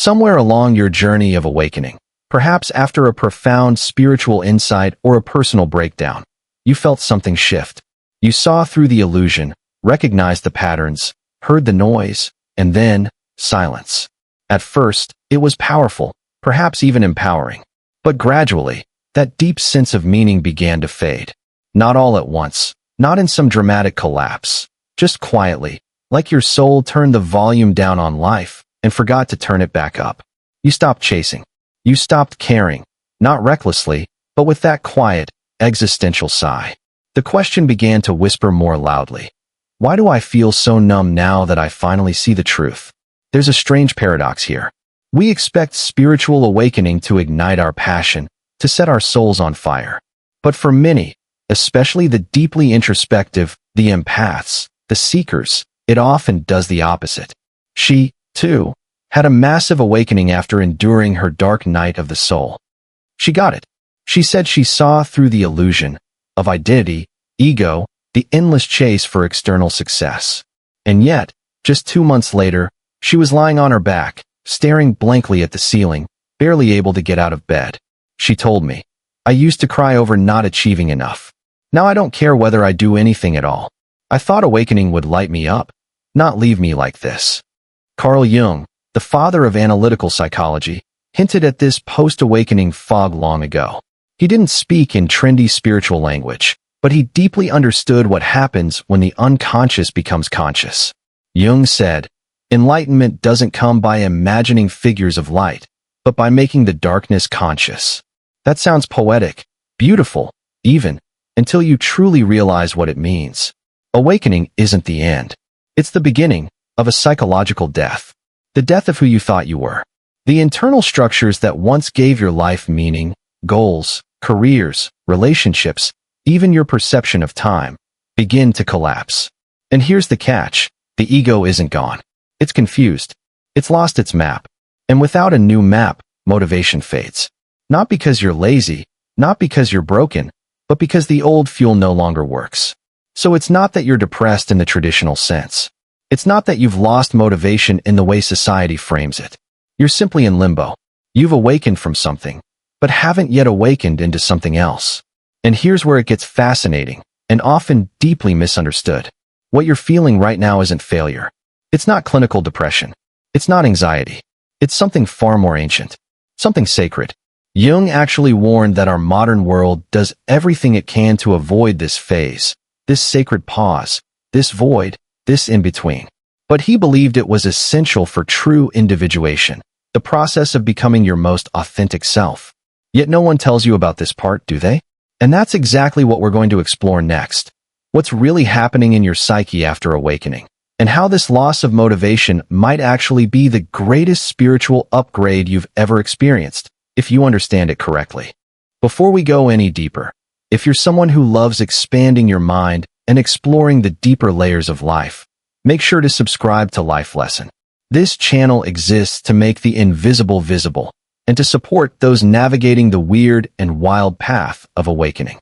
Somewhere along your journey of awakening, perhaps after a profound spiritual insight or a personal breakdown, you felt something shift. You saw through the illusion, recognized the patterns, heard the noise, and then silence. At first, it was powerful, perhaps even empowering. But gradually, that deep sense of meaning began to fade. Not all at once, not in some dramatic collapse, just quietly, like your soul turned the volume down on life and forgot to turn it back up. You stopped chasing. You stopped caring, not recklessly, but with that quiet, existential sigh. The question began to whisper more loudly. Why do I feel so numb now that I finally see the truth? There's a strange paradox here. We expect spiritual awakening to ignite our passion, to set our souls on fire. But for many, especially the deeply introspective, the empaths, the seekers, it often does the opposite. She, too, had a massive awakening after enduring her dark night of the soul. She got it. She said she saw through the illusion of identity, ego, the endless chase for external success. And yet, just 2 months later, she was lying on her back, staring blankly at the ceiling, barely able to get out of bed. She told me, "I used to cry over not achieving enough. Now I don't care whether I do anything at all. I thought awakening would light me up, not leave me like this." Carl Jung, the father of analytical psychology, hinted at this post-awakening fog long ago. He didn't speak in trendy spiritual language, but he deeply understood what happens when the unconscious becomes conscious. Jung said, "Enlightenment doesn't come by imagining figures of light, but by making the darkness conscious." That sounds poetic, beautiful, even, until you truly realize what it means. Awakening isn't the end. It's the beginning of a psychological death. The death of who you thought you were. The internal structures that once gave your life meaning, goals, careers, relationships, even your perception of time, begin to collapse. And here's the catch. The ego isn't gone. It's confused. It's lost its map. And without a new map, motivation fades. Not because you're lazy, not because you're broken, but because the old fuel no longer works. So it's not that you're depressed in the traditional sense. It's not that you've lost motivation in the way society frames it. You're simply in limbo. You've awakened from something, but haven't yet awakened into something else. And here's where it gets fascinating, and often deeply misunderstood. What you're feeling right now isn't failure. It's not clinical depression. It's not anxiety. It's something far more ancient. Something sacred. Jung actually warned that our modern world does everything it can to avoid this phase, this sacred pause, this void, this in-between. But he believed it was essential for true individuation, the process of becoming your most authentic self. Yet no one tells you about this part, do they? And that's exactly what we're going to explore next. What's really happening in your psyche after awakening, and how this loss of motivation might actually be the greatest spiritual upgrade you've ever experienced, if you understand it correctly. Before we go any deeper, if you're someone who loves expanding your mind and exploring the deeper layers of life, make sure to subscribe to Life Lesson. This channel exists to make the invisible visible and to support those navigating the weird and wild path of awakening.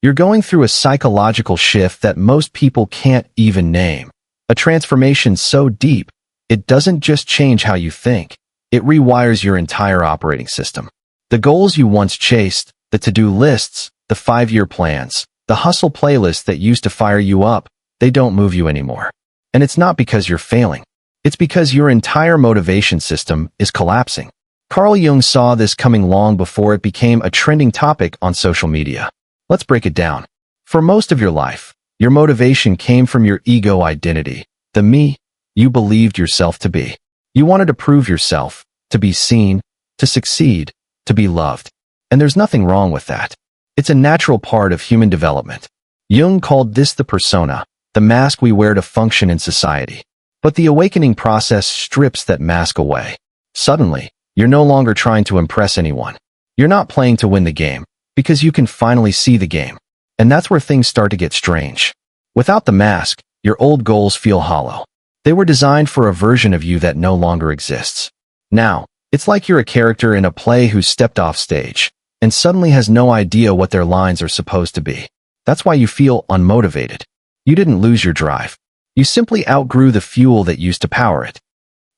You're going through a psychological shift that most people can't even name. A transformation so deep, it doesn't just change how you think, it rewires your entire operating system. The goals you once chased, the to-do lists, the 5-year plans, the hustle playlist that used to fire you up, they don't move you anymore. And it's not because you're failing. It's because your entire motivation system is collapsing. Carl Jung saw this coming long before it became a trending topic on social media. Let's break it down. For most of your life, your motivation came from your ego identity, the me you believed yourself to be. You wanted to prove yourself, to be seen, to succeed, to be loved. And there's nothing wrong with that. It's a natural part of human development. Jung called this the persona, the mask we wear to function in society. But the awakening process strips that mask away. Suddenly, you're no longer trying to impress anyone. You're not playing to win the game, because you can finally see the game. And that's where things start to get strange. Without the mask, your old goals feel hollow. They were designed for a version of you that no longer exists. Now, it's like you're a character in a play who stepped off stage, and suddenly has no idea what their lines are supposed to be. That's why you feel unmotivated. You didn't lose your drive. You simply outgrew the fuel that used to power it.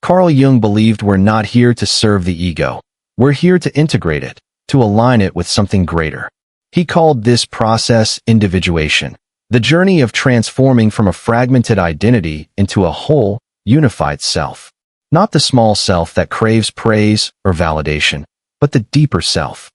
Carl Jung believed we're not here to serve the ego. We're here to integrate it, to align it with something greater. He called this process individuation, the journey of transforming from a fragmented identity into a whole, unified self. Not the small self that craves praise or validation, but the deeper self,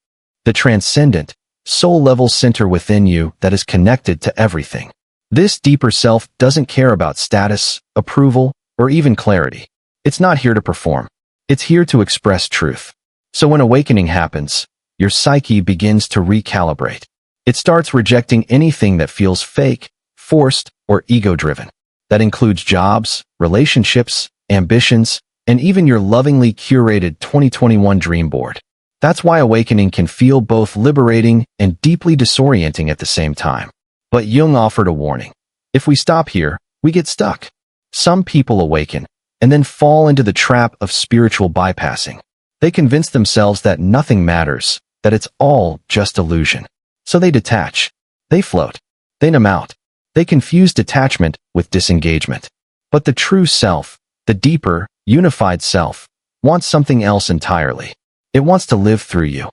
the transcendent, soul-level center within you that is connected to everything. This deeper self doesn't care about status, approval, or even clarity. It's not here to perform. It's here to express truth. So when awakening happens, your psyche begins to recalibrate. It starts rejecting anything that feels fake, forced, or ego-driven. That includes jobs, relationships, ambitions, and even your lovingly curated 2021 dream board. That's why awakening can feel both liberating and deeply disorienting at the same time. But Jung offered a warning. If we stop here, we get stuck. Some people awaken and then fall into the trap of spiritual bypassing. They convince themselves that nothing matters, that it's all just illusion. So they detach. They float. They numb out. They confuse detachment with disengagement. But the true self, the deeper, unified self, wants something else entirely. It wants to live through you.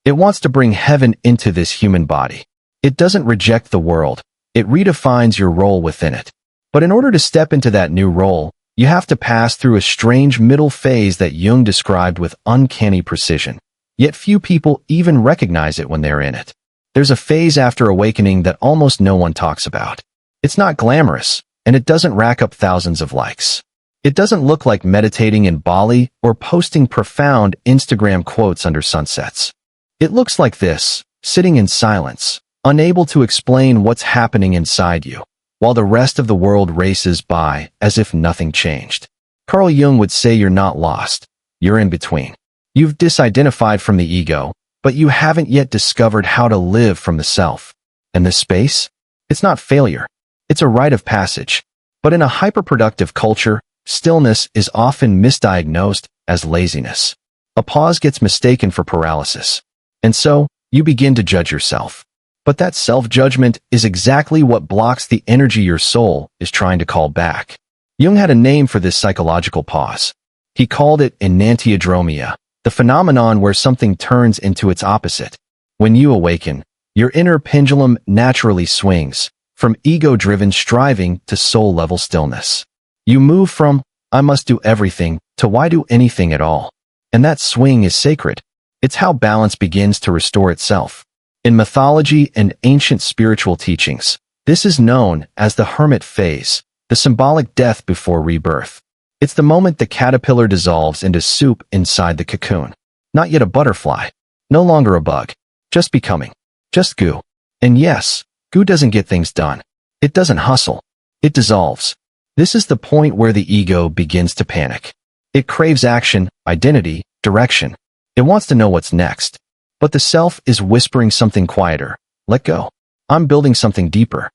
It wants to bring heaven into this human body. It doesn't reject the world. It redefines your role within it. But in order to step into that new role, you have to pass through a strange middle phase that Jung described with uncanny precision. Yet few people even recognize it when they're in it. There's a phase after awakening that almost no one talks about. It's not glamorous, and it doesn't rack up thousands of likes. It doesn't look like meditating in Bali or posting profound Instagram quotes under sunsets. It looks like this, sitting in silence, unable to explain what's happening inside you, while the rest of the world races by as if nothing changed. Carl Jung would say you're not lost. You're in between. You've disidentified from the ego, but you haven't yet discovered how to live from the self. And this space? It's not failure. It's a rite of passage. But in a hyperproductive culture, stillness is often misdiagnosed as laziness. A pause gets mistaken for paralysis. And so, you begin to judge yourself. But that self-judgment is exactly what blocks the energy your soul is trying to call back. Jung had a name for this psychological pause. He called it enantiodromia, the phenomenon where something turns into its opposite. When you awaken, your inner pendulum naturally swings, from ego-driven striving to soul-level stillness. You move from, I must do everything, to why do anything at all? And that swing is sacred. It's how balance begins to restore itself. In mythology and ancient spiritual teachings, this is known as the hermit phase, the symbolic death before rebirth. It's the moment the caterpillar dissolves into soup inside the cocoon. Not yet a butterfly, no longer a bug, just becoming, just goo. And yes, goo doesn't get things done. It doesn't hustle. It dissolves. This is the point where the ego begins to panic. It craves action, identity, direction. It wants to know what's next. But the self is whispering something quieter. Let go. I'm building something deeper.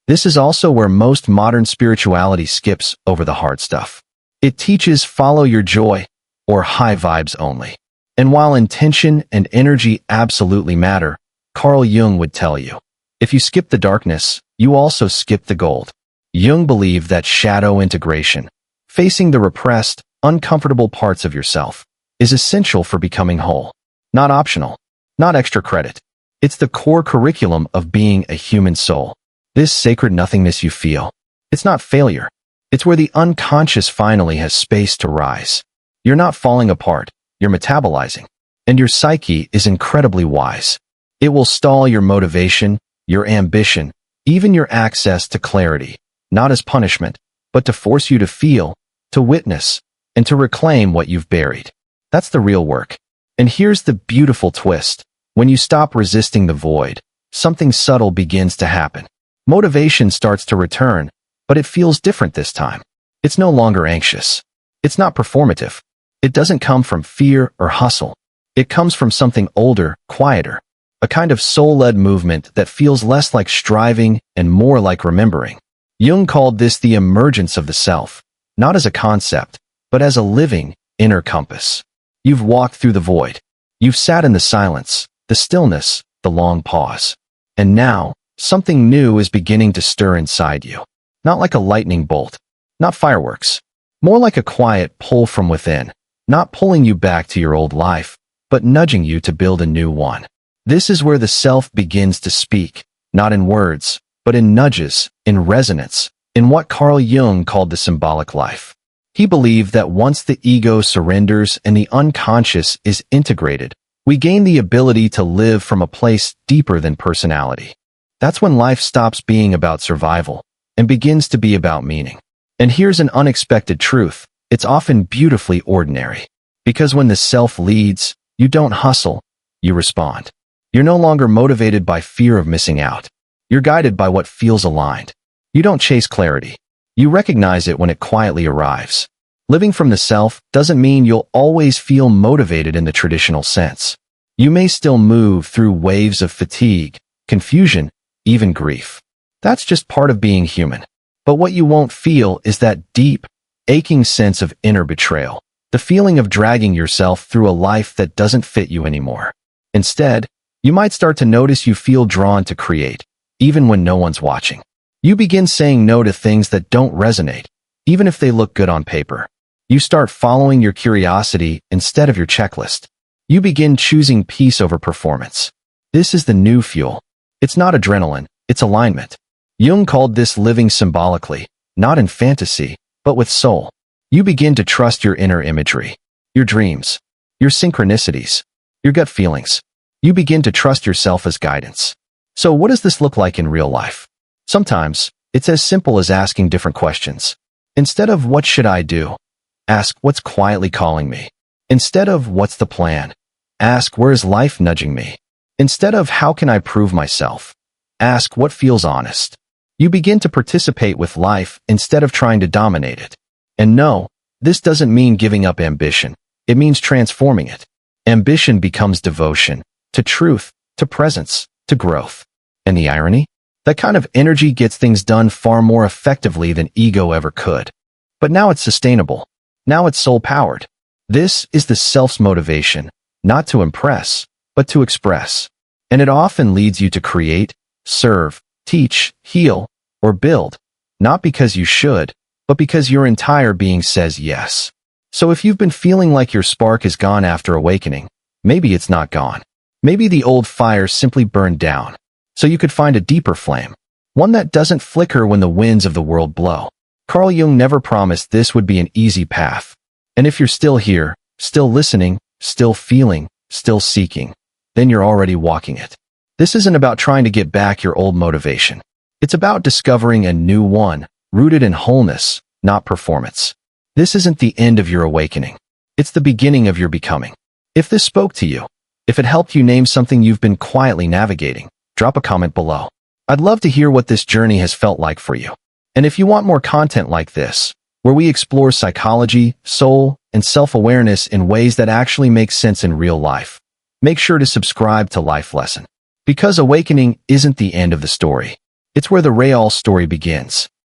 This is also where most modern spirituality skips over the hard stuff. It teaches follow your joy, or high vibes only. And while intention and energy absolutely matter, Carl Jung would tell you, if you skip the darkness, you also skip the gold. Jung believed that shadow integration, facing the repressed, uncomfortable parts of yourself, is essential for becoming whole. Not optional. Not extra credit. It's the core curriculum of being a human soul. This sacred nothingness you feel. It's not failure. It's where the unconscious finally has space to rise. You're not falling apart. You're metabolizing. And your psyche is incredibly wise. It will stall your motivation, your ambition, even your access to clarity, not as punishment, but to force you to feel, to witness, and to reclaim what you've buried. That's the real work. And here's the beautiful twist. When you stop resisting the void, something subtle begins to happen. Motivation starts to return, but it feels different this time. It's no longer anxious. It's not performative. It doesn't come from fear or hustle. It comes from something older, quieter, a kind of soul-led movement that feels less like striving and more like remembering. Jung called this the emergence of the self, not as a concept, but as a living, inner compass. You've walked through the void. You've sat in the silence, the stillness, the long pause. And now, something new is beginning to stir inside you. Not like a lightning bolt. Not fireworks. More like a quiet pull from within, not pulling you back to your old life, but nudging you to build a new one. This is where the self begins to speak, not in words, but in nudges, in resonance, in what Carl Jung called the symbolic life. He believed that once the ego surrenders and the unconscious is integrated, we gain the ability to live from a place deeper than personality. That's when life stops being about survival and begins to be about meaning. And here's an unexpected truth. It's often beautifully ordinary. Because when the self leads, you don't hustle, you respond. You're no longer motivated by fear of missing out. You're guided by what feels aligned. You don't chase clarity. You recognize it when it quietly arrives. Living from the self doesn't mean you'll always feel motivated in the traditional sense. You may still move through waves of fatigue, confusion, even grief. That's just part of being human. But what you won't feel is that deep, aching sense of inner betrayal, the feeling of dragging yourself through a life that doesn't fit you anymore. Instead, you might start to notice you feel drawn to create, even when no one's watching. You begin saying no to things that don't resonate, even if they look good on paper. You start following your curiosity instead of your checklist. You begin choosing peace over performance. This is the new fuel. It's not adrenaline, it's alignment. Jung called this living symbolically, not in fantasy, but with soul. You begin to trust your inner imagery, your dreams, your synchronicities, your gut feelings. You begin to trust yourself as guidance. So what does this look like in real life? Sometimes, it's as simple as asking different questions. Instead of what should I do? Ask what's quietly calling me. Instead of what's the plan? Ask where is life nudging me? Instead of how can I prove myself? Ask what feels honest. You begin to participate with life instead of trying to dominate it. And no, this doesn't mean giving up ambition. It means transforming it. Ambition becomes devotion to truth, to presence, to growth. And the irony? That kind of energy gets things done far more effectively than ego ever could. But now it's sustainable. Now it's soul-powered. This is the self's motivation, not to impress, but to express. And it often leads you to create, serve, teach, heal, or build, not because you should, but because your entire being says yes. So if you've been feeling like your spark is gone after awakening, maybe it's not gone. Maybe the old fire simply burned down, so you could find a deeper flame, one that doesn't flicker when the winds of the world blow. Carl Jung never promised this would be an easy path. And if you're still here, still listening, still feeling, still seeking, then you're already walking it. This isn't about trying to get back your old motivation. It's about discovering a new one, rooted in wholeness, not performance. This isn't the end of your awakening. It's the beginning of your becoming. If this spoke to you, if it helped you name something you've been quietly navigating, drop a comment below. I'd love to hear what this journey has felt like for you. And if you want more content like this, where we explore psychology, soul, and self-awareness in ways that actually make sense in real life, make sure to subscribe to Life Lesson. Because awakening isn't the end of the story. It's where the real story begins.